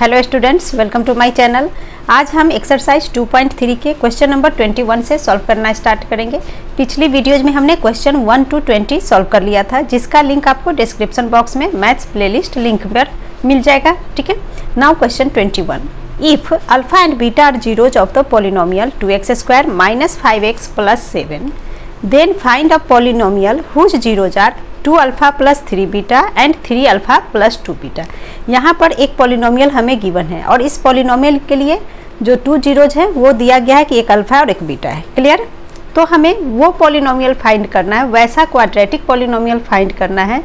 Hello students, welcome to my channel. आज हम exercise 2.3 के क्वेश्चन नंबर 21 से सॉल्व करना स्टार्ट करेंगे। पिछली वीडियोज में हमने क्वेश्चन 1 to 20 सॉल्व कर लिया था, जिसका लिंक आपको डिस्क्रिप्शन बॉक्स में मैथ्स प्लेलिस्ट लिंक पर मिल जाएगा। ठीक है, now question 21। If alpha and beta are zeros of the polynomial 2x² - 5x + 7, then find a polynomial whose zeros are 2 alpha + 3 beta and 3 alpha + 2 beta. यहाँ पर एक पॉलिनोमियल हमें गिवन है और इस पॉलिनोमियल के लिए जो 2 जीरोज है वो दिया गया है कि एक अल्फा और एक बीटा है। क्लियर? तो हमें वो पॉलिनोमियल फाइंड करना है, वैसा क्वाड्रेटिक पॉलिनोमियल फाइंड करना है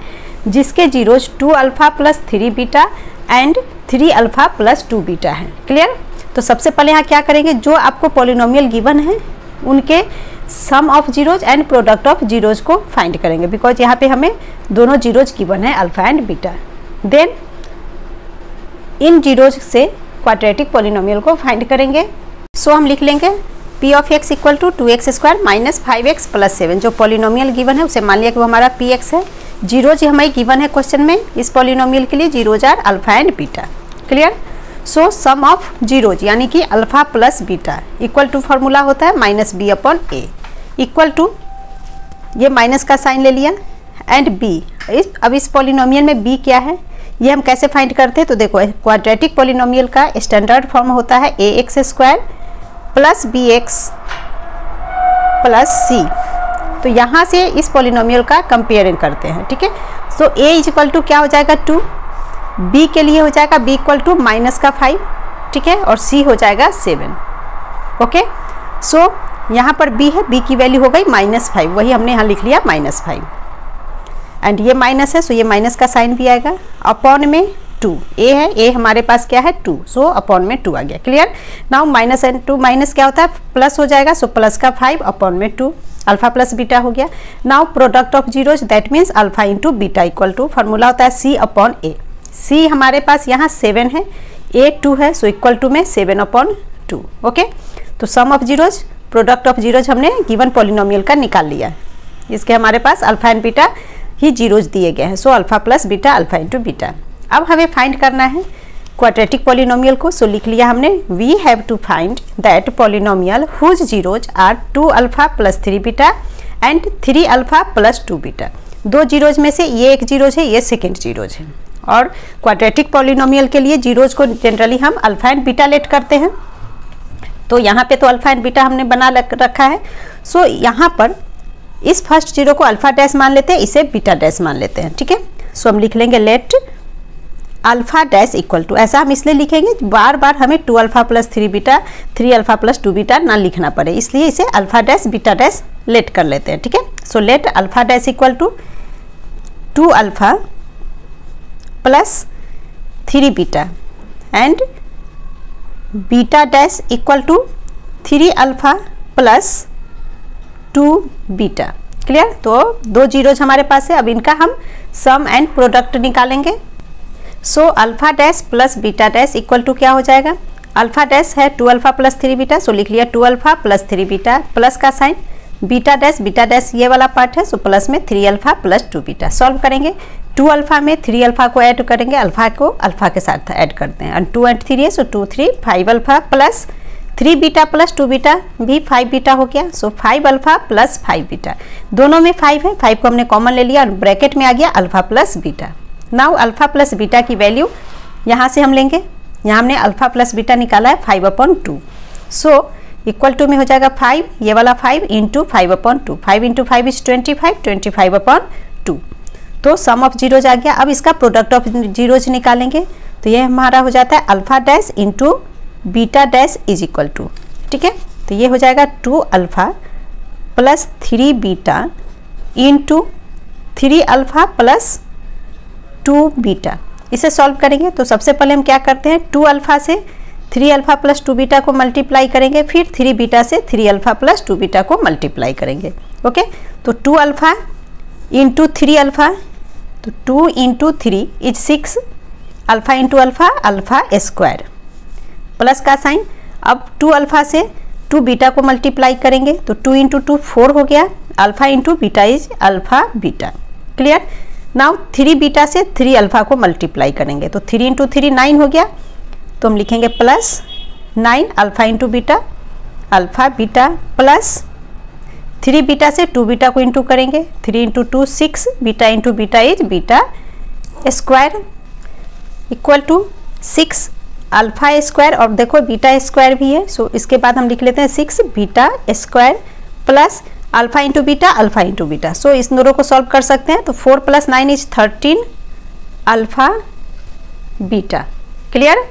जिसके zeros 2 alpha + 3 beta and 3 alpha + 2 beta है। क्लियर? तो सबसे पहले यहाँ क्या करेंगे, जो आपको पॉलिनोमियल गिवन है उनके sum of zeros and product of zeros को फाइंड करेंगे, बिकॉज यहाँ पे हमें दोनों जीरोज गिवन है, अल्फा एंड बीटा। देन इन जीरोज से क्वाड्रेटिक पॉलिनोमियल को फाइंड करेंगे। सो हम लिख लेंगे p of x equal to 2x² - 5x + 7। जो पॉलिनोमियल गिवन है उसे मान लिया कि वो हमारा px है। जीरोज हमें गिवन है क्वेश्चन में, इस पॉलिनोमियल के लिए zeros are alpha and beta. Clear? So sum of zeros यानी कि alpha + beta equal to formula होता है -b/a इक्वल टू, ये माइनस का साइन ले लिया, एंड b। अब इस पॉलिनोमियल में b क्या है ये हम कैसे फाइंड करते हैं, तो देखो क्वाड्रेटिक पॉलिनोमियल का स्टैंडर्ड फॉर्म होता है ax² + bx + c। तो यहाँ से इस पॉलिनोमियल का कंपेयरिंग करते हैं। ठीक है, सो a इक्वल टू क्या हो जाएगा 2, b के लिए हो जाएगा b इक्वल टू -5, ठीक है, और c हो जाएगा 7। ओके, सो यहाँ पर b है, b की वैल्यू हो गई -5, वही हमने यहाँ लिख लिया -5, एंड ये माइनस है, सो ये माइनस का साइन भी आएगा। अपॉन में 2, a है, a हमारे पास क्या है 2, सो अपॉन में 2 आ गया। Clear? Now minus and 2 minus क्या होता है, प्लस हो जाएगा, सो प्लस का 5 अपॉन में 2, अल्फा + बीटा हो गया। Now product of zeros that means alpha into beta equal to formula होता है c/a। c हमारे पास यहाँ 7 है, a 2 है, सो इक्वल टू में 7/2। ओके, तो sum of zeros product of zeros हमने गिवन पॉलिनोमियल का निकाल लिया। इसके हमारे पास अल्फा एंड बीटा ही जीरोज दिए गए हैं, so alpha + beta alpha into beta. अब हमें फाइंड करना है क्वाड्रेटिक पॉलिनोमियल को, सो लिख लिया हमने we have to find that polynomial whose zeros are 2 alpha + 3 beta and 3 alpha + 2 beta. दो जीरोज में से ये एक जीरोज है, ये सेकेंड जीरोज है, और क्वाड्रेटिक पॉलिनोमियल के लिए जीरोज को जनरली हम अल्फा एंड बीटा लेट करते हैं। तो यहाँ पे तो अल्फा एंड बीटा हमने बना रखा है, सो यहाँ पर इस फर्स्ट जीरो को अल्फा डैश मान लेते हैं, इसे बीटा डैश मान लेते हैं। ठीक है, सो हम लिख लेंगे let alpha dash equal to, ऐसा हम इसलिए लिखेंगे बार बार हमें 2 अल्फा + 3 बीटा 3 अल्फा + 2 बीटा ना लिखना पड़े, इसलिए इसे alpha dash beta dash let कर लेते हैं। ठीक है, so let alpha dash equal to 2 alpha + 3 beta and beta dash equal to 3 alpha + 2 beta. Clear? तो दो जीरोज हमारे पास है, अब इनका हम सम एंड प्रोडक्ट निकालेंगे। So alpha dash + beta dash equal to क्या हो जाएगा, अल्फा डैश है 2 अल्फा + 3 बीटा, सो लिख लिया 2 अल्फा + 3 बीटा, प्लस का साइन, बीटा डैश ये वाला पार्ट है, सो प्लस में 3 अल्फा + 2 बीटा। सॉल्व करेंगे, 2 अल्फा में 3 अल्फा को ऐड करेंगे, अल्फा को अल्फा के साथ ऐड करते हैं, और 2 and 3 है, सो 2 3 5 अल्फा + 3 बीटा + 2 बीटा भी 5 बीटा हो गया, सो 5 अल्फा + 5 बीटा। दोनों में 5 है, 5 को हमने कॉमन ले लिया और ब्रैकेट में आ गया alpha + beta. Now alpha + beta की वैल्यू यहाँ से हम लेंगे, यहाँ हमने अल्फा + बीटा निकाला है 5/2, सो इक्वल टू में हो जाएगा 5, ये वाला 5 इंटू 5/2, 5 इंटू 5 इज 25, 25/2। तो सम ऑफ जीरोज आ गया। अब इसका प्रोडक्ट ऑफ जीरोज निकालेंगे, तो ये हमारा हो जाता है alpha dash into beta dash is equal to, ठीक है, तो ये हो जाएगा 2 alpha + 3 beta into 3 alpha + 2 beta. इसे सॉल्व करेंगे तो सबसे पहले हम क्या करते हैं, 2 अल्फा से 3 अल्फा + 2 बीटा को मल्टीप्लाई करेंगे, फिर 3 बीटा से 3 अल्फा + 2 बीटा को मल्टीप्लाई करेंगे। ओके, तो 2 अल्फा इंटू 3 अल्फा, तो 2 into 3 is 6, alpha into alpha square, plus का साइन। अब 2 अल्फा से 2 बीटा को मल्टीप्लाई करेंगे, तो 2 इंटू 2 4 हो गया, alpha into beta is alpha beta. Clear? Now 3 beta से 3 अल्फा को मल्टीप्लाई करेंगे, तो 3 इंटू 3 9 हो गया, तो हम लिखेंगे plus 9 alpha into beta, alpha beta plus 3 beta से 2 बीटा को इंटू करेंगे, 3 into 2 6, beta into beta is beta square equal to 6 alpha square, और देखो बीटा स्क्वायर भी है, सो इसके बाद हम लिख लेते हैं 6 beta square plus alpha into beta, alpha into beta. So इस दोनों को सॉल्व कर सकते हैं, तो 4 + 9 इज 13 अल्फ़ा बीटा। क्लियर?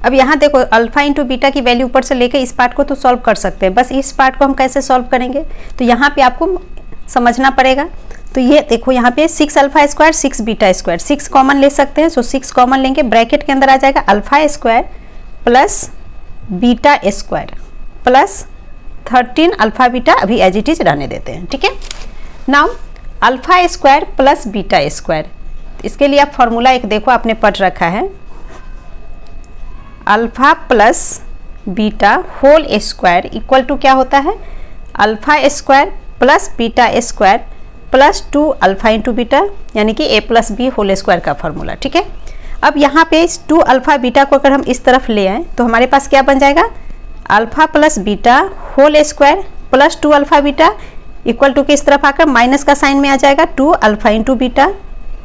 अब यहाँ देखो अल्फ़ा इंटू बीटा की वैल्यू ऊपर से लेके इस पार्ट को तो सॉल्व कर सकते हैं, बस इस पार्ट को हम कैसे सॉल्व करेंगे तो यहाँ पे आपको समझना पड़ेगा। तो ये देखो यहाँ पे 6 alpha square 6 beta square, 6 common ले सकते हैं, सो 6 कॉमन लेंगे, ब्रैकेट के अंदर आ जाएगा alpha square plus beta square plus 13 alpha beta, अभी एज इट इज रहने देते हैं। ठीक है, now alpha square plus beta square, इसके लिए आप फॉर्मूला एक देखो आपने पढ़ रखा है, alpha plus beta whole square equal to क्या होता है, alpha square plus beta square plus 2 alpha into beta, यानी कि a plus b whole square का फॉर्मूला। ठीक है, अब यहाँ पे इस 2 अल्फ़ा बीटा को अगर हम इस तरफ ले आएँ तो हमारे पास क्या बन जाएगा, alpha plus beta whole square plus 2 alpha beta equal to के इस तरफ आकर माइनस का साइन में आ जाएगा 2 alpha into beta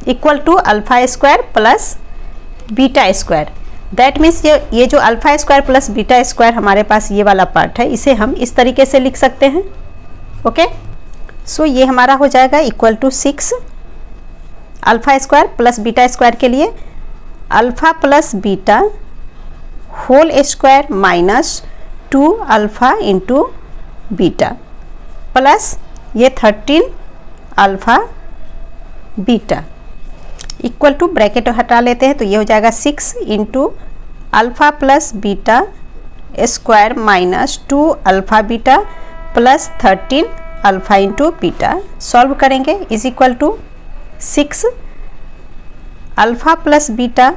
equal to alpha square plus beta square. That means ये जो alpha square plus beta square हमारे पास ये वाला पार्ट है, इसे हम इस तरीके से लिख सकते हैं। ओके, सो ये हमारा हो जाएगा equal to 6 alpha square plus beta square के लिए alpha plus beta whole square minus 2 alpha into beta plus ये 13 alpha beta equal to, bracket हटा लेते हैं तो ये हो जाएगा 6 into alpha plus beta square minus 2 alpha beta plus 13 alpha into beta. Solve करेंगे is equal to 6 alpha plus beta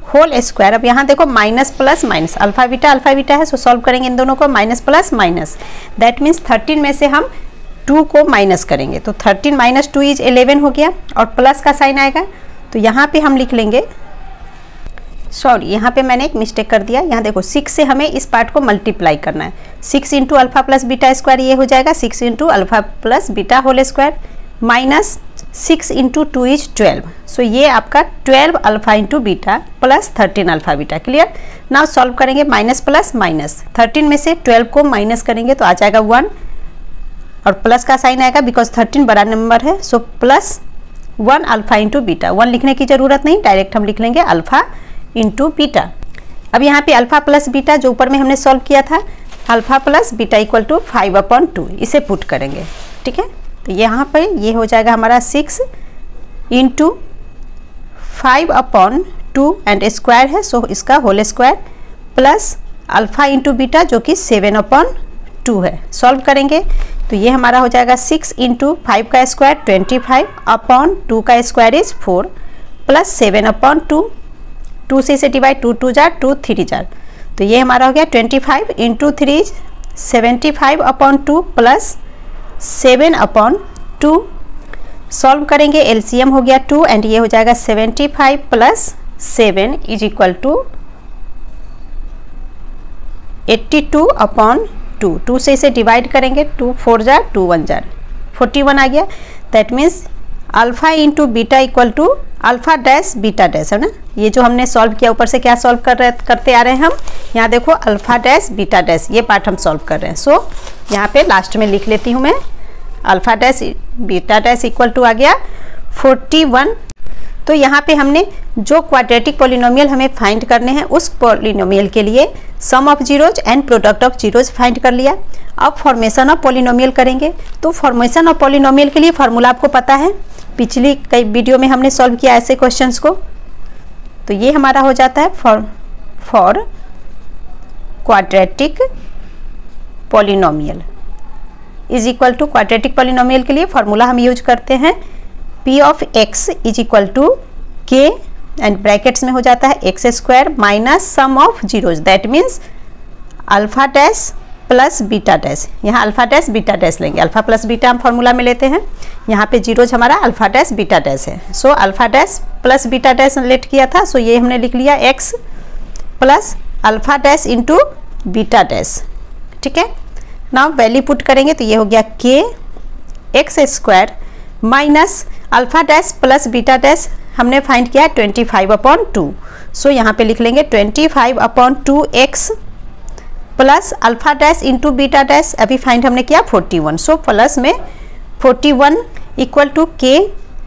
whole square, अब यहाँ देखो minus plus minus, alpha beta है, सो सॉल्व करेंगे इन दोनों को, minus plus minus, that means 13 में से हम 2 को माइनस करेंगे, तो 13 माइनस 2 इज 11 हो गया, और प्लस का साइन आएगा, तो यहाँ पे हम लिख लेंगे, सॉरी यहाँ पे मैंने एक मिस्टेक कर दिया, यहाँ देखो 6 से हमें इस पार्ट को मल्टीप्लाई करना है, 6 into alpha plus beta square ये हो जाएगा 6 into alpha plus beta whole square minus 6 into 2 is 12, so ये आपका 12 alpha into beta plus 13 alpha beta. Clear? Now solve करेंगे माइनस प्लस माइनस, 13 में से 12 को माइनस करेंगे तो आ जाएगा 1, और प्लस का साइन आएगा बिकॉज 13 बड़ा नंबर है, so plus 1 alpha into beta, 1 लिखने की ज़रूरत नहीं, डायरेक्ट हम लिख लेंगे अल्फ़ा इंटू बीटा। अब यहाँ पे अल्फ़ा प्लस बीटा जो ऊपर में हमने सॉल्व किया था, alpha plus beta equal to 5/2, इसे पुट करेंगे। ठीक है, तो यहाँ पर ये हो जाएगा हमारा 6 इंटू 5/2 एंड स्क्वायर है, सो इसका whole square plus alpha into beta जो कि 7/2 है। सॉल्व करेंगे तो ये हमारा हो जाएगा 6 इंटू 5 का स्क्वायर 25/2 का स्क्वायर इज 4 प्लस 7/2, 2 से इसे डिवाइड, 2 2 जार 2 3 जार, तो ये हमारा हो गया 25 इंटू 3 75/2 प्लस 7/2। सॉल्व करेंगे, एलसीएम हो गया 2 एंड ये हो जाएगा 75 प्लस 7 इज इक्वल टू 82/2, 2 से इसे डिवाइड करेंगे, 2 4 जार 2 1 जार 41 आ गया। That means alpha into beta equal to alpha dash beta dash, है ना, ये जो हमने सॉल्व किया ऊपर से क्या सॉल्व करते आ रहे हैं हम, यहाँ देखो अल्फ़ा डैश बीटा डैश, ये पार्ट हम सॉल्व कर रहे हैं। सो यहाँ पे लास्ट में लिख लेती हूँ मैं, alpha dash beta dash equal to आ गया 41। तो यहाँ पे हमने जो क्वाड्रेटिक पॉलिनोमियल हमें फाइंड करने हैं उस पॉलिनोमियल के लिए sum of zeros and product of zeros find कर लिया। अब फॉर्मेशन ऑफ पॉलिनोमियल करेंगे, तो फॉर्मेशन ऑफ पॉलिनोमियल के लिए फार्मूला आपको पता है, पिछली कई वीडियो में हमने सॉल्व किया ऐसे क्वेश्चंस को। तो ये हमारा हो जाता है for quadratic polynomial is equal to, quadratic polynomial के लिए फार्मूला हम यूज करते हैं p of x is equal to k and brackets में हो जाता है x square minus sum of zeros, that means alpha dash plus beta dash, यहाँ अल्फा डैश बीटा डैश लेंगे, अल्फा प्लस बीटा हम फार्मूला में लेते हैं, यहाँ पे जीरोज हमारा अल्फा डैश बीटा डैश है। So alpha dash plus beta dash let किया था, सो ये हमने लिख लिया x plus alpha dash into beta dash, ठीक है। नाउ वैल्यू पुट करेंगे तो ये हो गया के x square minus alpha dash plus beta dash हमने फाइंड किया 25/2। सो यहाँ पे लिख लेंगे 25/2 x plus alpha dash into beta dash अभी फाइंड हमने किया 41। सो प्लस में 41 इक्वल टू के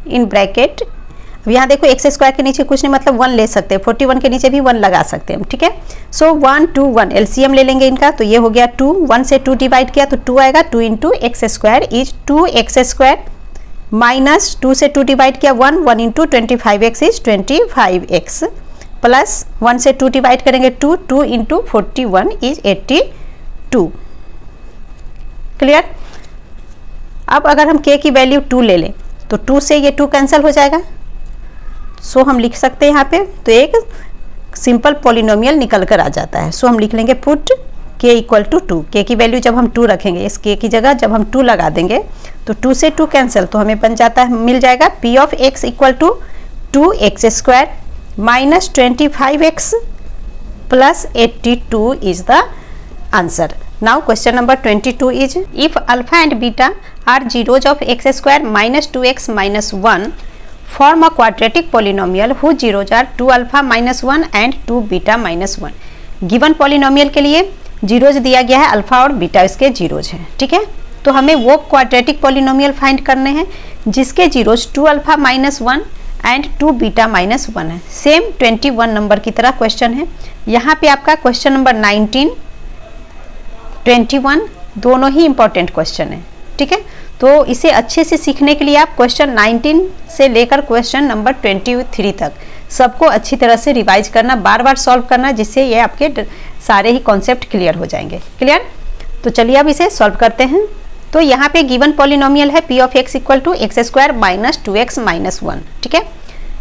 इन ब्रैकेट। अब यहाँ देखो एक्स स्क्वायर के नीचे कुछ नहीं मतलब 1 ले सकते हैं, 41 के नीचे भी 1 लगा सकते हैं, ठीक है। सो 1 2 1 एलसीएम ले लेंगे इनका, तो ये हो गया 2, 1 से 2 डिवाइड किया तो 2 आएगा। 2 into x square is 2x square minus 2 से 2 डिवाइड किया 1, 1 into 25x is 25x plus 1 से 2 डिवाइड करेंगे 2, 2 इंटू 41 इज 82। क्लियर। अब अगर हम k की वैल्यू 2 ले लें तो 2 से ये 2 कैंसिल हो जाएगा। सो हम लिख सकते हैं यहाँ पे तो एक सिंपल पॉलिनोमियल निकल कर आ जाता है। सो हम लिख लेंगे put k equal to 2। k की वैल्यू जब हम 2 रखेंगे, इस k की जगह जब हम 2 लगा देंगे तो 2 से 2 कैंसिल, तो हमें बन जाता है, मिल जाएगा p of x equal to 2x square minus 25x plus 82 is the answer. Now question number 22 is if alpha and beta are zeros of x square minus 2x minus 1 form a quadratic polynomial whose zeros are 2 alpha minus 1 and 2 beta minus 1। Given polynomial के लिए zeros दिया गया है, alpha और beta इसके zeros हैं, ठीक है। तो हमें वो क्वाड्रेटिक पॉलिनोमियल फाइंड करने हैं जिसके zeros 2 alpha minus 1 and 2 beta minus 1 है। सेम 21 नंबर की तरह क्वेश्चन है। यहाँ पे आपका क्वेश्चन नंबर 19 21 दोनों ही इंपॉर्टेंट क्वेश्चन है, ठीक है। तो इसे अच्छे से सीखने के लिए आप क्वेश्चन 19 से लेकर क्वेश्चन नंबर 23 तक सबको अच्छी तरह से रिवाइज करना, बार बार सॉल्व करना, जिससे ये आपके सारे ही कॉन्सेप्ट क्लियर हो जाएंगे। क्लियर। तो चलिए अब इसे सॉल्व करते हैं। तो यहाँ पे गिवन पॉलिनोमियल है p of x equal to x square minus 2x minus 1, ठीक है।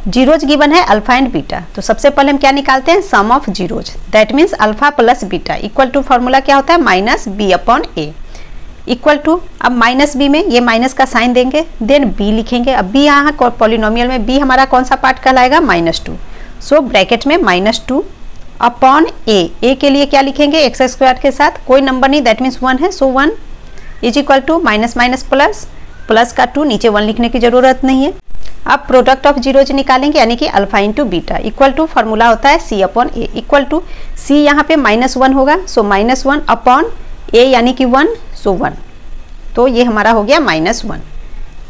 जीरोज गिवन है अल्फा एंड बीटा, तो सबसे पहले हम क्या निकालते हैं, sum of zeros, that means alpha plus beta equal to formula क्या होता है माइनस b/a इक्वल टू, अब माइनस बी में ये माइनस का साइन देंगे, देन बी लिखेंगे। अब बी यहाँ पॉलिनोमियल में बी हमारा कौन सा पार्ट कहलाएगा -2। सो ब्रैकेट में -2 अपॉन ए के लिए क्या लिखेंगे एक्स स्क्वायर के साथ कोई नंबर नहीं, दैट मीन्स 1 है। So 1 is equal to minus minus plus, plus का 2 नीचे 1 लिखने की जरूरत नहीं है। अब प्रोडक्ट ऑफ जीरोज निकालेंगे यानी कि alpha into beta equal to formula होता है c/a इक्वल टू c यहाँ पे -1 होगा, सो -1 अपॉन a यानी कि 1, सो 1, तो ये हमारा हो गया -1।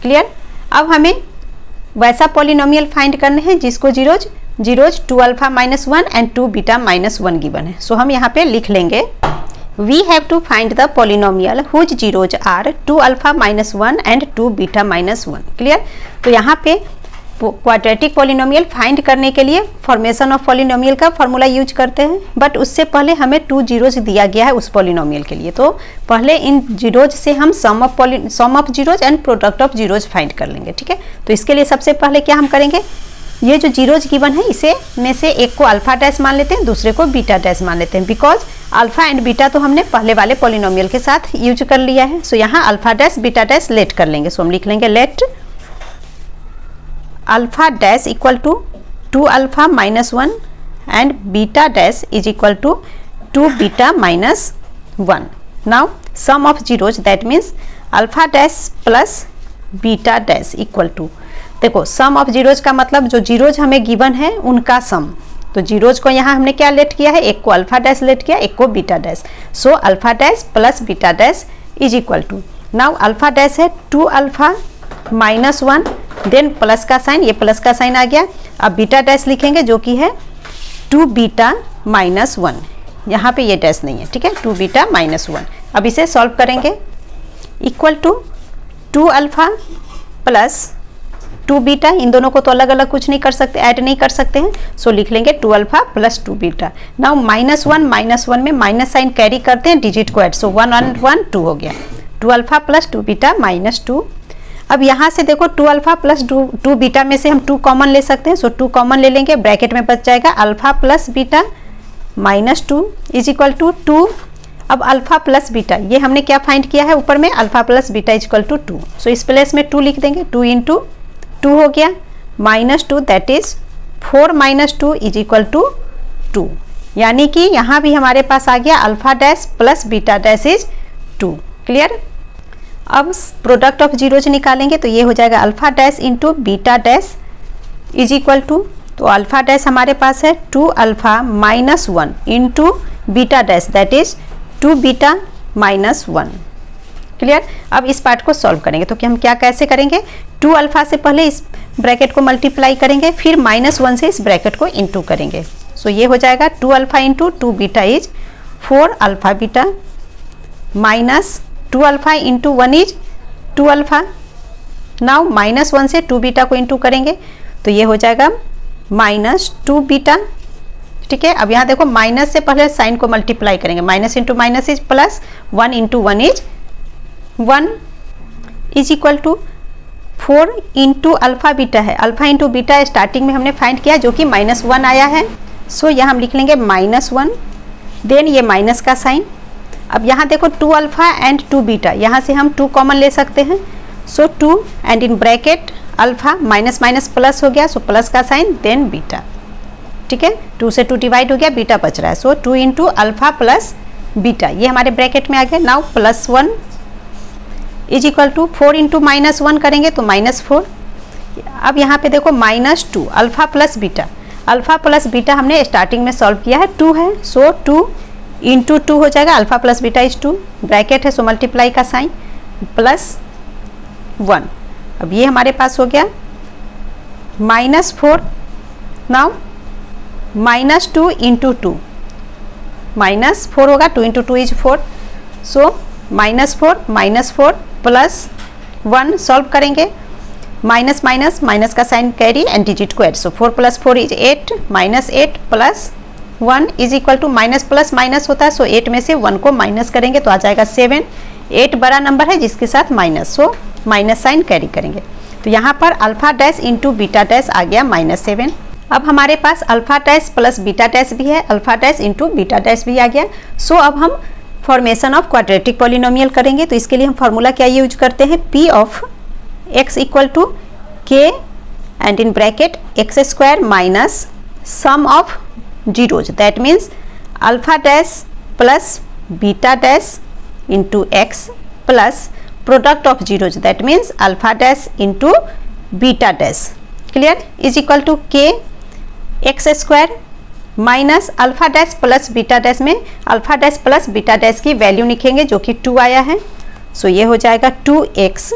क्लियर। अब हमें वैसा पॉलिनोमियल फाइंड करने हैं जिसको zeros 2 alpha minus 1 and 2 beta minus 1 given है। सो हम यहाँ पे लिख लेंगे we have to find the polynomial whose zeros are 2 alpha minus 1 and 2 beta minus 1। Clear. तो यहाँ पे क्वाड्रेटिक पॉलिनोमियल फाइंड करने के लिए फॉर्मेशन ऑफ पॉलिनोमियल का फॉर्मूला यूज करते हैं, बट उससे पहले हमें 2 जीरोज दिया गया है उस पॉलिनोमियल के लिए। तो पहले इन जीरोज से हम sum of zeros and product of zeros find कर लेंगे, ठीक है। तो इसके लिए सबसे पहले क्या हम करेंगे, ये जो जीरोज गिवन है इसे में से एक को अल्फा डैश मान लेते हैं, दूसरे को बीटा डैश मान लेते हैं, बिकॉज अल्फा एंड बीटा तो हमने पहले वाले पॉलिनोमियल के साथ यूज कर लिया है। सो यहाँ alpha dash beta dash let कर लेंगे। सो हम लिख लेंगे let alpha dash equal to 2 alpha minus 1 and beta dash is equal to 2 beta minus 1। Now sum of zeros that means alpha dash plus beta dash equal to, देखो sum of zeros का मतलब जो zeros हमें given है उनका सम। तो zeros को यहाँ हमने क्या लेट किया है, एक को अल्फा डैश लेट किया, एक को beta dash. So alpha dash plus beta dash is equal to, now alpha dash है 2 अल्फा माइनस 1, देन प्लस का साइन, ये प्लस का साइन आ गया। अब बीटा डैश लिखेंगे जो कि है 2 बीटा माइनस 1, यहाँ पे ये डैश नहीं है, ठीक है, 2 बीटा माइनस 1। अब इसे सॉल्व करेंगे equal to 2 alpha plus 2 beta, इन दोनों को तो अलग अलग कुछ नहीं कर सकते, ऐड नहीं कर सकते हैं। सो लिख लेंगे 2 अल्फा प्लस 2 बीटा। नाउ -1 में माइनस साइन कैरी करते हैं, डिजिट को ऐड, सो 1 1 1 2 हो गया, 2 अल्फा प्लस 2 बीटा -2। अब यहाँ से देखो 2 अल्फा प्लस 2 बीटा में से हम 2 कॉमन ले सकते हैं। सो 2 कॉमन ले लेंगे, ब्रैकेट में बच जाएगा alpha plus beta -2 is equal to 2। अब अल्फा प्लस बीटा ये हमने क्या फाइंड किया है ऊपर में, alpha plus beta is equal to 2। So इस प्लेस में 2 लिख देंगे, 2 इंटू 2 हो गया -2, that is 4 - 2 is equal to 2। यानी कि यहाँ भी हमारे पास आ गया alpha dash plus beta dash is 2। Clear. अब प्रोडक्ट ऑफ जीरोज निकालेंगे तो ये हो जाएगा alpha dash into beta dash is equal to, तो अल्फा डैश हमारे पास है 2 alpha minus 1 into beta dash that is 2 beta minus 1। Clear. अब इस पार्ट को सॉल्व करेंगे तो कि हम क्या कैसे करेंगे, 2 अल्फा से पहले इस ब्रैकेट को मल्टीप्लाई करेंगे, फिर -1 से इस ब्रैकेट को इंटू करेंगे। सो ये हो जाएगा 2 alpha into 2 beta is 4 alpha beta minus 2 alpha into 1 is 2 alpha. Now -1 से 2 बीटा को इंटू करेंगे तो ये हो जाएगा -2 बीटा। ठीक है। अब यहाँ देखो माइनस से पहले साइन को मल्टीप्लाई करेंगे, minus into minus is plus, 1 into 1 is 1 is equal to 4 into alpha beta है। अल्फा इंटू बीटा स्टार्टिंग में हमने फाइंड किया जो कि -1 आया है। सो यहाँ हम लिख लेंगे -1, देन ये माइनस का साइन। अब यहाँ देखो 2 अल्फा एंड 2 बीटा, यहाँ से हम 2 कॉमन ले सकते हैं। सो 2 and in bracket alpha minus minus plus हो गया, सो प्लस का साइन देन बीटा। ठीक है। 2 से 2 डिवाइड हो गया, बीटा बच रहा है। So 2 into alpha plus beta ये हमारे ब्रैकेट में आ गया। Now +1 is equal to 4 into -1 करेंगे तो -4। अब यहाँ पे देखो -2 alpha plus beta, alpha plus beta हमने स्टार्टिंग में सॉल्व किया है, 2 है। सो 2 इंटू 2 हो जाएगा, alpha plus beta is 2, bracket है सो मल्टीप्लाई का साइन +1। अब ये हमारे पास हो गया -4। नाउ -2 इंटू 2, -4 होगा, 2 into 2 is 4। So -4 plus 1 solve करेंगे, माइनस माइनस माइनस का साइन कैरी एंड डिजिट को add. So 4 + 4 is 8, -8 plus 1 is equal to minus plus minus होता है। सो 8 में से 1 को माइनस करेंगे तो आ जाएगा 7। 8 बड़ा नंबर है जिसके साथ minus, so minus sign carry करेंगे। तो यहाँ पर alpha dash into beta dash आ गया -7। अब हमारे पास alpha dash plus beta dash भी है, alpha dash into beta dash भी आ गया। सो अब हम फॉर्मेशन ऑफ क्वाड्रेटिक पॉलिनोमियल करेंगे। तो इसके लिए हम फार्मूला क्या यूज करते हैं, P of x equal to K and in bracket x² minus sum of zeros that means alpha dash plus beta dash into x plus product of zeros that means alpha dash into beta dash. Clear. Is equal to K x² minus alpha dash plus beta dash में alpha dash plus beta dash की value लिखेंगे जो कि 2 आया है। सो ये हो जाएगा 2x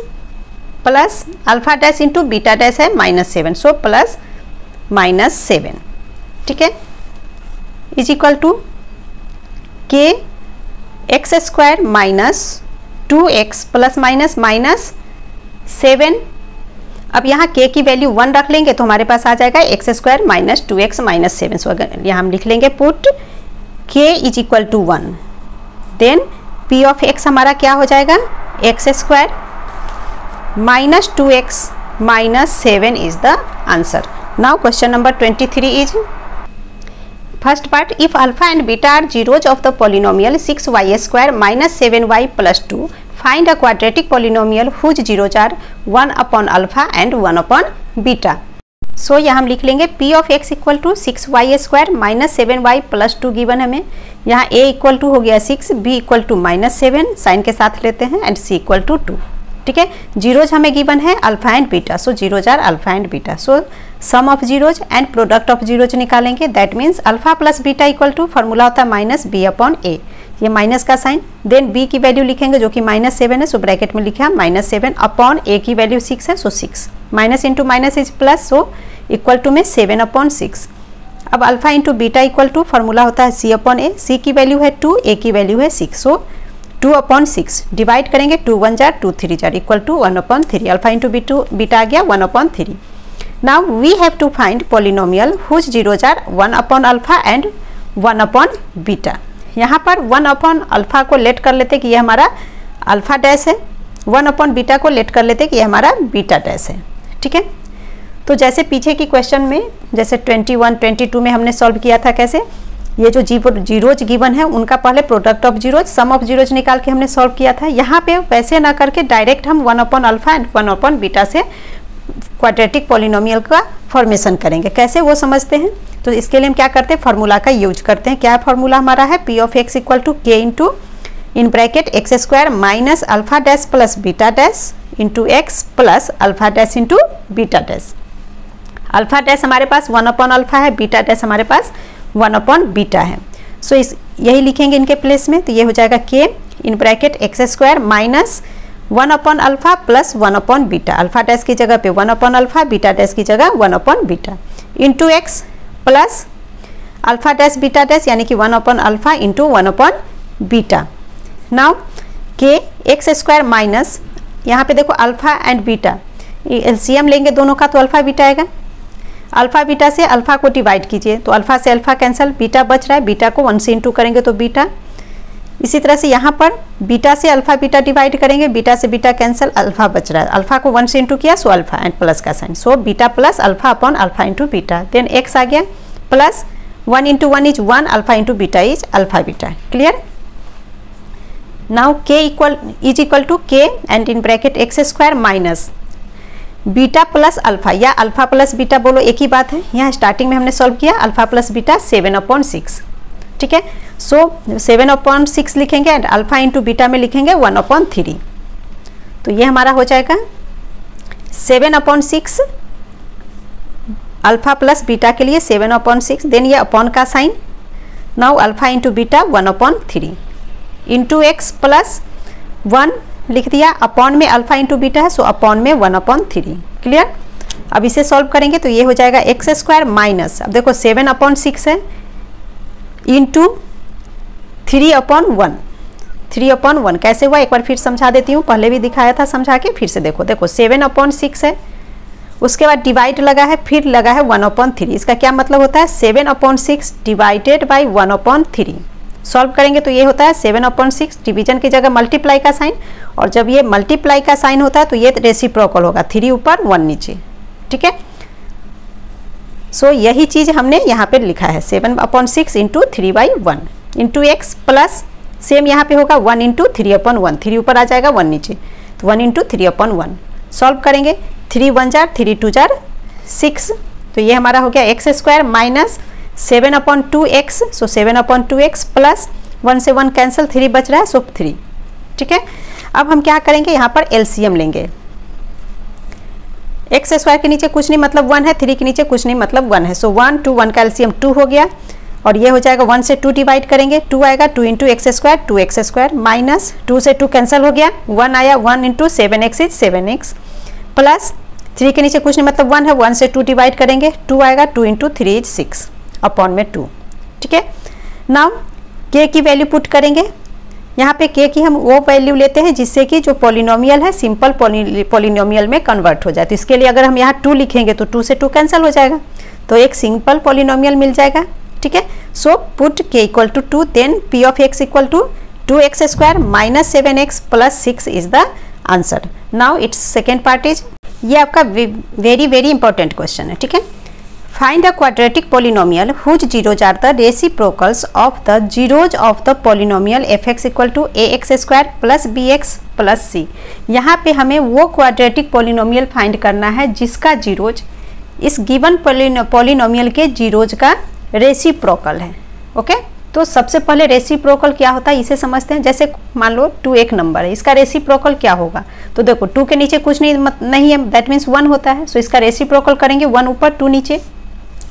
plus alpha dash into beta dash है -7, सो प्लस -7। ठीक है। Is equal to K x² minus 2x plus minus -7। अब यहाँ k की वैल्यू 1 रख लेंगे तो हमारे पास आ जाएगा x² माइनस 2x माइनस 7। सो अगर यहाँ हम लिख लेंगे put k is equal to 1, then p of x हमारा क्या हो जाएगा, x² minus 2x minus 7 is the answer. Now question number 23 is first part, if alpha and beta are zeros of the polynomial 6y² minus 7y plus 2, find a quadratic polynomial whose zeros are 1 upon alpha and 1 upon beta। So यहाँ हम लिख लेंगे P of x equal to 6y² minus 7y plus 2 given हमें। यहाँ a equal to हो गया 6, b equal to -7 sign के साथ लेते हैं एंड c इक्वल टू 2। ठीक है। जीरोज हमें गिवन है alpha and beta, so zeros are alpha and beta. So sum of zeros and product of zeros निकालेंगे that means alpha plus beta equal to formula होता है -b/a, ये minus का sign, then b की value लिखेंगे जो कि -7 है, सो ब्रैकेट में लिखा -7 अपॉन a की वैल्यू 6 है, so 6 minus into minus is plus, so equal to में 7/6। अब alpha into beta equal to formula होता है c/a, c की वैल्यू है 2, a की वैल्यू है 6, सो 2/6 डिवाइड करेंगे, 2 1 जार 2 3 जार equal to 1/3। Alpha into beta आ गया 1/3। Now we have to find polynomial whose zeros are 1 upon alpha and 1 upon beta. यहाँ पर 1 अपॉन अल्फा को लेट कर लेते कि ये हमारा अल्फा डैश है, 1 अपॉन बीटा को लेट कर लेते कि ये हमारा बीटा डैश है। ठीक है। तो जैसे पीछे की क्वेश्चन में जैसे 21 22 में हमने सॉल्व किया था, कैसे ये जो जीरोज गिवन है उनका पहले product of zeros sum of zeros निकाल के हमने सॉल्व किया था। यहाँ पे वैसे ना करके डायरेक्ट हम 1 upon alpha and 1 upon beta से क्वाड्रेटिक पॉलिनोमियल का फॉर्मेशन करेंगे। कैसे वो समझते हैं। तो इसके लिए हम क्या करते हैं, फार्मूला का यूज करते हैं। क्या फार्मूला हमारा है, p of x equal to k into in bracket x square minus alpha dash plus beta dash into x plus alpha dash into beta dash. Alpha dash हमारे पास 1 अपॉन अल्फा है, beta dash हमारे पास 1 upon beta है। सो इस यही लिखेंगे इनके प्लेस में। तो ये हो जाएगा k in bracket x square minus 1 upon alpha plus 1 upon beta. Alpha dash की जगह पे 1 अपॉन अल्फा, बीटा डैश की जगह 1 upon beta into x plus alpha dash beta dash यानी कि 1 upon alpha into 1 upon beta. Now के x square minus, यहाँ पे देखो अल्फा एंड बीटा, एलसीएम लेंगे दोनों का तो अल्फा बीटा आएगा। अल्फा बीटा से अल्फा को डिवाइड कीजिए तो अल्फा से अल्फा कैंसिल, बीटा बच रहा है, बीटा को 1 से इंटू करेंगे तो बीटा। इसी तरह से यहाँ पर बीटा से अल्फा बीटा डिवाइड करेंगे, बीटा से बीटा कैंसिल, अल्फा बच रहा है, अल्फा को 1 से इंटू किया सो अल्फा एंड प्लस का sign, so beta plus alpha upon alpha into beta. Then x आ गया plus 1 into 1 is 1, alpha into beta is alpha beta. Clear. Now k is equal to k and in bracket x square minus beta plus alpha, या alpha plus beta बोलो एक ही बात है। यहाँ starting में हमने सॉल्व किया अल्फा प्लस बीटा 7/6, ठीक है। सो 7/6 लिखेंगे एंड अल्फा इंटू बीटा में लिखेंगे 1/3। तो ये हमारा हो जाएगा 7/6 अल्फा प्लस बीटा के लिए 7/6, देन ये अपॉन का sign. Now alpha into beta 1/3 into x plus 1 लिख दिया, अपॉन में अल्फा इंटू बीटा है सो अपॉन में 1/3। क्लियर। अब इसे सॉल्व करेंगे तो ये हो जाएगा एक्स स्क्वायर माइनस, अब देखो 7/6 है इंटू 3/1, 3/1 कैसे हुआ एक बार फिर समझा देती हूँ, पहले भी दिखाया था समझा के, फिर से देखो। देखो 7/6 है, उसके बाद डिवाइड लगा है, फिर लगा है 1/3। इसका क्या मतलब होता है, 7/6 डिवाइडेड बाई 1/3। सॉल्व करेंगे तो ये होता है 7/6, डिवीजन की जगह मल्टीप्लाई का साइन, और जब ये मल्टीप्लाई का साइन होता है तो ये रेसिप्रोकल होगा, 3 ऊपर 1 नीचे, ठीक है। सो यही चीज़ हमने यहाँ पे लिखा है 7/6 into 3/1 into x plus same यहाँ पे होगा 1 इंटू 3/1, 3 ऊपर आ जाएगा 1 नीचे, तो 1 इंटू 3/1। सॉल्व करेंगे 3 1 जार 3 2 जार 6, तो ये हमारा हो गया एक्स स्क्वायर माइनस 7/2x, सो 7/2x प्लस 1 से 1 कैंसिल, 3 बच रहा है सो 3, ठीक है। अब हम क्या करेंगे, यहाँ पर एलसीएम लेंगे। एक्स स्क्वायर के नीचे कुछ नहीं मतलब 1 है, 3 के नीचे कुछ नहीं मतलब 1 है, सो 1 2 1 का एलसीएम 2 हो गया, और ये हो जाएगा 1 से 2 डिवाइड करेंगे 2 आएगा, 2 into x square 2x square minus 2 से 2 कैंसिल हो गया, 1 आया, 1 into 7x is 7x plus 3 के नीचे कुछ नहीं मतलब 1 है, 1 से 2 डिवाइड करेंगे 2 आएगा, 2 इंटू 3 इज 6 अपॉन में 2, ठीक है। नाउ के की वैल्यू पुट करेंगे, यहाँ पे के की हम वो वैल्यू लेते हैं जिससे कि जो पॉलिनोमियल है सिंपल पॉलिनोमियल में कन्वर्ट हो जाए। तो इसके लिए अगर हम यहाँ 2 लिखेंगे तो 2 से 2 कैंसिल हो जाएगा, तो एक सिंपल पॉलिनोमियल मिल जाएगा, ठीक है। So put k equal to 2, then p of x equal to 2x square minus 7x plus 6 is the answer. Now it's second part is, ये आपका वेरी वेरी इंपॉर्टेंट क्वेश्चन है, ठीक है। Find a quadratic polynomial whose zeros are the reciprocals of the zeros of the polynomial fx equal to ax square plus bx plus c। यहाँ पे हमें वो quadratic polynomial find करना है जिसका जीरोज इस गिवन पोलिनोमियल के जीरोज का रेसिप्रोकल है। ओके, तो सबसे पहले रेसिप्रोकल क्या होता है इसे समझते हैं। जैसे मान लो 2 एक नंबर है, इसका रेसिप्रोकल क्या होगा, तो देखो 2 के नीचे कुछ नहीं है, दैट मीन्स 1 होता है, सो इसका रेसिप्रोकल करेंगे 1 ऊपर 2 नीचे,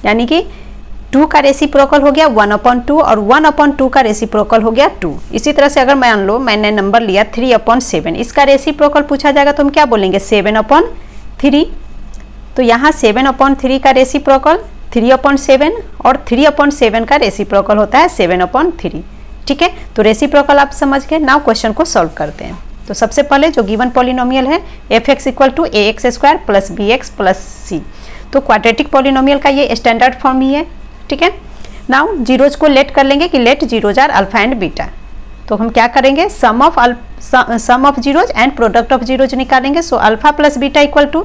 यानी कि 2 का रेसिप्रोकल हो गया 1/2 और 1/2 का रेसिप्रोकल हो गया 2। इसी तरह से अगर मान लो मैंने नंबर लिया 3/7, इसका रेसिप्रोकल पूछा जाएगा तो हम क्या बोलेंगे 7/3। तो यहाँ 7/3 का रेसिप्रोकल 3/7 और 3/7 का रेसिप्रोकल होता है 7/3, ठीक है। तो रेसिप्रोकल आप समझ गए। नाउ क्वेश्चन को सॉल्व करते हैं। तो सबसे पहले जो गिवन पॉलिनोमियल है fx equal to ax square plus bx plus c, तो क्वाड्रेटिक पॉलिनोमियल का ये स्टैंडर्ड फॉर्म ही है, ठीक है। नाउ जीरोज को लेट कर लेंगे कि let zeros are alpha and beta. तो हम क्या करेंगे sum of zeros and product of zeros निकालेंगे। So alpha plus beta equal to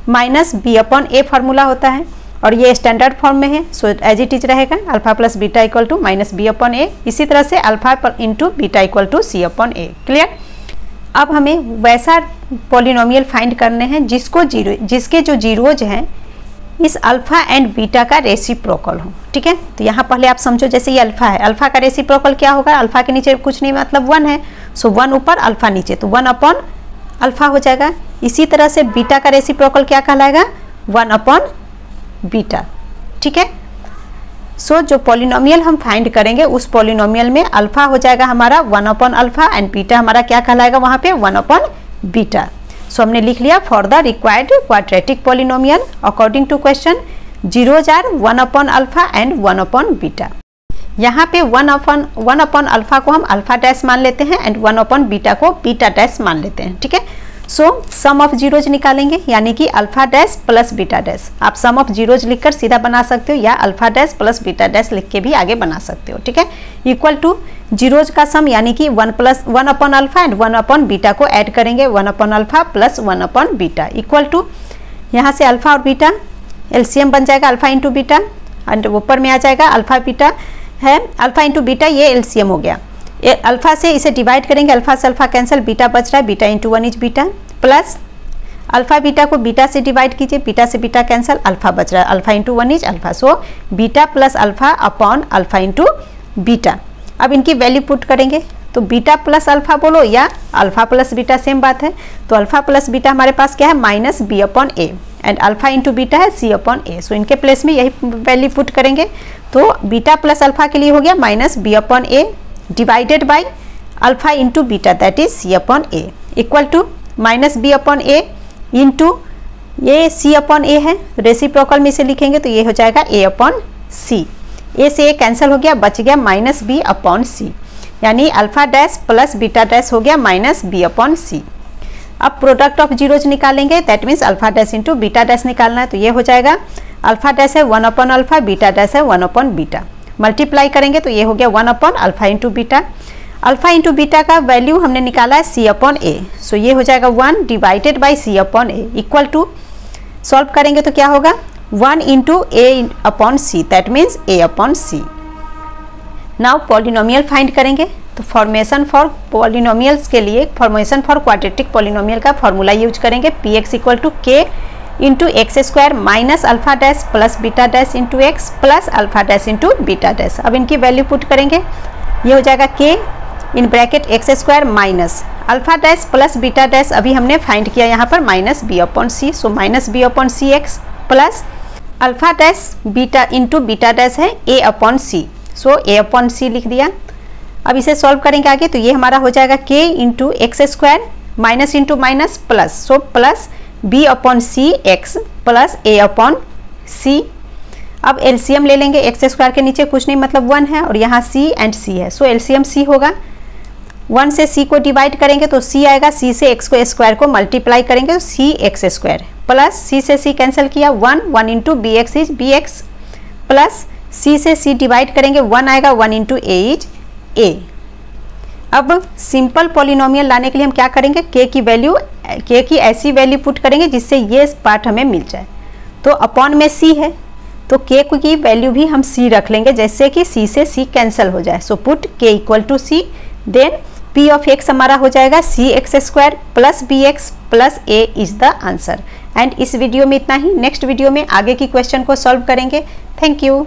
minus b/a formula होता है और ये स्टैंडर्ड फॉर्म में है, सो एज इट इज रहेगा alpha plus beta equal to minus b/a। इसी तरह से alpha into beta equal to c/a। Clear. अब हमें वैसा पॉलिनोमियल फाइंड करने हैं जिसके जो जीरोज हैं इस अल्फा एंड बीटा का रेसिप्रोकल हो। ठीक है, तो यहाँ पहले आप समझो, जैसे ये अल्फा है, अल्फा का रेसिप्रोकल क्या होगा, अल्फा के नीचे कुछ नहीं मतलब 1 है, सो 1 ऊपर अल्फा नीचे, तो 1 अपॉन अल्फा हो जाएगा। इसी तरह से बीटा का रेसिप्रोकल क्या कहलाएगा, 1 अपॉन बीटा। ठीक है, सो जो पॉलिनोमियल हम फाइंड करेंगे उस पॉलिनोमियल में अल्फा हो जाएगा हमारा 1 अपॉन अल्फा एंड बीटा हमारा क्या कहलाएगा वहाँ पे 1 अपॉन बीटा। सो हमने लिख लिया for the required quadratic polynomial according to question zeros are 1 upon alpha and 1 upon beta. यहाँ पे 1 अपॉन अल्फा को हम अल्फा डैश मान लेते हैं एंड 1 अपॉन बीटा को बीटा डैश मान लेते हैं। ठीक है, सो सम ऑफ जीरोज निकालेंगे, यानी कि alpha dash plus beta dash. आप सम ऑफ जीरोज लिखकर सीधा बना सकते हो या alpha dash plus beta dash लिख के भी आगे बना सकते हो। ठीक है, इक्वल टू जीरोज का सम यानी कि 1 upon alpha and 1 upon beta को ऐड करेंगे, 1 upon alpha plus 1 upon beta equal to यहाँ से अल्फा और बीटा एलसीएम बन जाएगा अल्फा इंटू बीटा एंड ऊपर में आ जाएगा अल्फा बीटा है, अल्फा इंटू बीटा ये एलसीएम हो गया। अल्फा से इसे डिवाइड करेंगे, अल्फा से अल्फा कैंसिल, बीटा बच रहा है, beta into 1 is beta plus alpha beta को बीटा से डिवाइड कीजिए, बीटा से बीटा कैंसिल, अल्फा बच रहा है, alpha into 1 is alpha. So beta plus alpha upon alpha into beta. अब इनकी वैल्यू पुट करेंगे तो बीटा प्लस अल्फा बोलो या अल्फा प्लस बीटा सेम बात है, तो अल्फा प्लस बीटा हमारे पास क्या है minus b upon a and alpha into beta है सी अपॉन ए। सो इनके प्लेस में यही वैल्यू पुट करेंगे, तो बीटा प्लस अल्फा के लिए हो गया minus b upon a divided by alpha into beta that is c upon a equal to minus b upon a into ये सी अपॉन ए है, रेसिप्रोकल में इसे लिखेंगे तो ये हो जाएगा ए अपॉन सी, ए से ए कैंसिल हो गया, बच गया माइनस बी अपॉन सी, यानी alpha dash plus beta dash हो गया माइनस बी अपॉन सी। अब प्रोडक्ट ऑफ जीरोज निकालेंगे, that means alpha dash into beta dash निकालना है, तो ये हो जाएगा अल्फा डैश है 1 अपॉन अल्फा, बीटा डैश है 1 अपॉन बीटा, मल्टीप्लाई करेंगे तो ये हो गया 1 upon alpha into beta. Alpha into beta का वैल्यू हमने निकाला है सी अपॉन ए, सो ये हो जाएगा 1 divided by c upon a equal to solve करेंगे तो क्या होगा 1 into a upon c that means a upon c. Now polynomial find करेंगे, तो फॉर्मेशन फॉर पॉलिनोमियल्स के लिए फॉर्मेशन फॉर क्वाड्रेटिक पॉलिनोमियल का फॉर्मूला यूज करेंगे, p x equal to k into x square minus alpha dash plus beta dash into x plus alpha dash into beta dash. अब इनकी value put करेंगे, ये हो जाएगा k in bracket x square minus alpha dash plus beta dash अभी हमने find किया यहाँ पर minus b upon c, so minus b upon c x plus alpha dash beta into beta dash है a upon c, so A upon सी लिख दिया। अब इसे सॉल्व करेंगे आगे तो ये हमारा हो जाएगा k into x square minus into minus plus, so plus b upon c x plus a upon c. अब एलसीएम ले लेंगे, एक्स स्क्वायर के नीचे कुछ नहीं मतलब 1 है और यहाँ सी एंड सी है, सो एलसीएम सी होगा। 1 से सी को डिवाइड करेंगे तो सी आएगा, सी से एक्स को स्क्वायर को मल्टीप्लाई करेंगे तो c x square plus c से सी कैंसिल किया 1 into b x is b x plus c से सी डिवाइड करेंगे 1 आएगा 1 इंटू ए इज ए। अब सिंपल पॉलिनोमियल लाने के लिए हम क्या करेंगे, के की ऐसी वैल्यू पुट करेंगे जिससे ये पार्ट हमें मिल जाए, तो अपॉन में सी है तो के की वैल्यू भी हम सी रख लेंगे जैसे कि सी से सी कैंसिल हो जाए, so put k equal to c, then p of x हमारा हो जाएगा c x square plus b x plus a is the answer. And इस वीडियो में इतना ही, नेक्स्ट वीडियो में आगे की क्वेश्चन को सॉल्व करेंगे। Thank you.